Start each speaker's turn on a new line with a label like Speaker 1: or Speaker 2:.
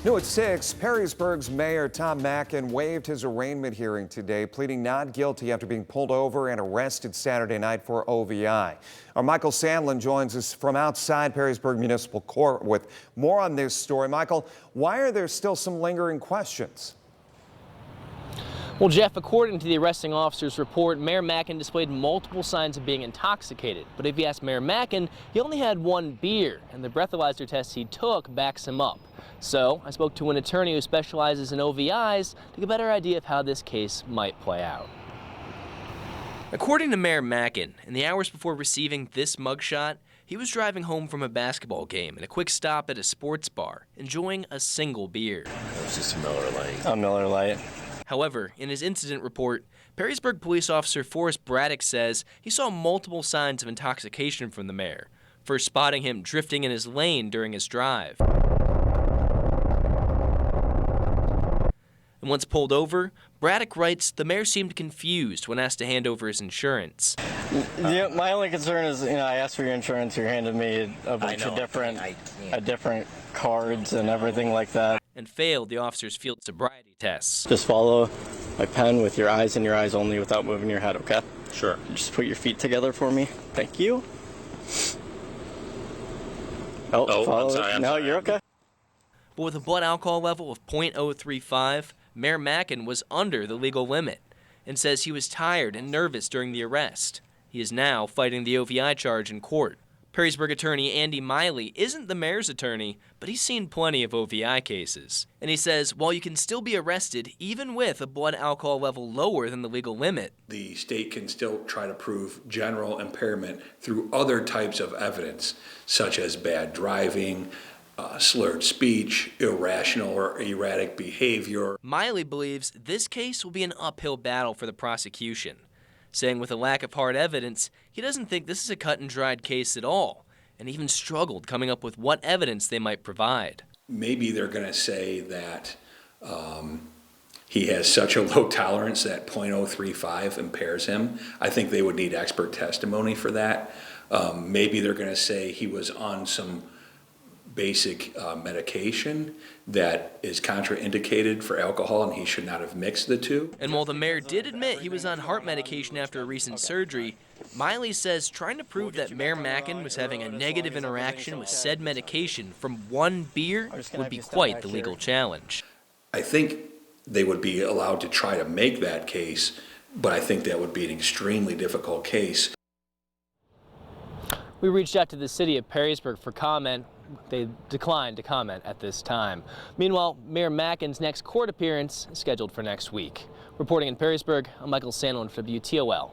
Speaker 1: New at 6, Perrysburg's Mayor Tom Mackin waived his arraignment hearing today, pleading not guilty after being pulled over and arrested Saturday night for OVI. Our Michael Sandlin joins us from outside Perrysburg Municipal Court with more on this story. Michael, why are there still some lingering questions?
Speaker 2: Well, Jeff, according to the arresting officer's report, Mayor Mackin displayed multiple signs of being intoxicated. But if you ask Mayor Mackin, he only had one beer, and the breathalyzer test he took backs him up. So I spoke to an attorney who specializes in OVIs to get a better idea of how this case might play out. According to Mayor Mackin, in the hours before receiving this mugshot, he was driving home from a basketball game and a quick stop at a sports bar, enjoying a single beer.
Speaker 3: It was just a Miller Lite.
Speaker 4: A Miller Lite.
Speaker 2: However, in his incident report, Perrysburg police officer Forrest Braddock says he saw multiple signs of intoxication from the mayor, first spotting him drifting in his lane during his drive. And once pulled over, Braddock writes the mayor seemed confused when asked to hand over his insurance.
Speaker 4: Yeah, my only concern is, I asked for your insurance, you handed me a bunch of different cards and everything like that.
Speaker 2: And failed the officer's field sobriety tests.
Speaker 4: Just follow my pen with your eyes and your eyes only without moving your head, okay?
Speaker 3: Sure.
Speaker 4: Just put your feet together for me. Thank you.
Speaker 3: I'm sorry.
Speaker 4: No, you're okay.
Speaker 2: But with a blood alcohol level of .035, Mayor Mackin was under the legal limit and says he was tired and nervous during the arrest. He is now fighting the OVI charge in court. Perrysburg attorney Andy Miley isn't the mayor's attorney, but he's seen plenty of OVI cases. And he says while you can still be arrested even with a blood alcohol level lower than the legal limit,
Speaker 5: the state can still try to prove general impairment through other types of evidence, such as bad driving, slurred speech, irrational or erratic behavior.
Speaker 2: Miley believes this case will be an uphill battle for the prosecution, saying with a lack of hard evidence, he doesn't think this is a cut-and-dried case at all, and even struggled coming up with what evidence they might provide.
Speaker 5: Maybe they're going to say that he has such a low tolerance that .035 impairs him. I think they would need expert testimony for that. Maybe they're going to say he was on some basic medication that is contraindicated for alcohol and he should not have mixed the two.
Speaker 2: And while the mayor did admit he was on heart medication after a recent surgery, Miley says trying to prove that Mayor Mackin was having a negative interaction with said medication from one beer would be quite the legal challenge.
Speaker 5: I think they would be allowed to try to make that case, but I think that would be an extremely difficult case.
Speaker 2: We reached out to the city of Perrysburg for comment. They declined to comment at this time. Meanwhile, Mayor Mackin's next court appearance is scheduled for next week. Reporting in Perrysburg, I'm Michael Sandlin for WTOL.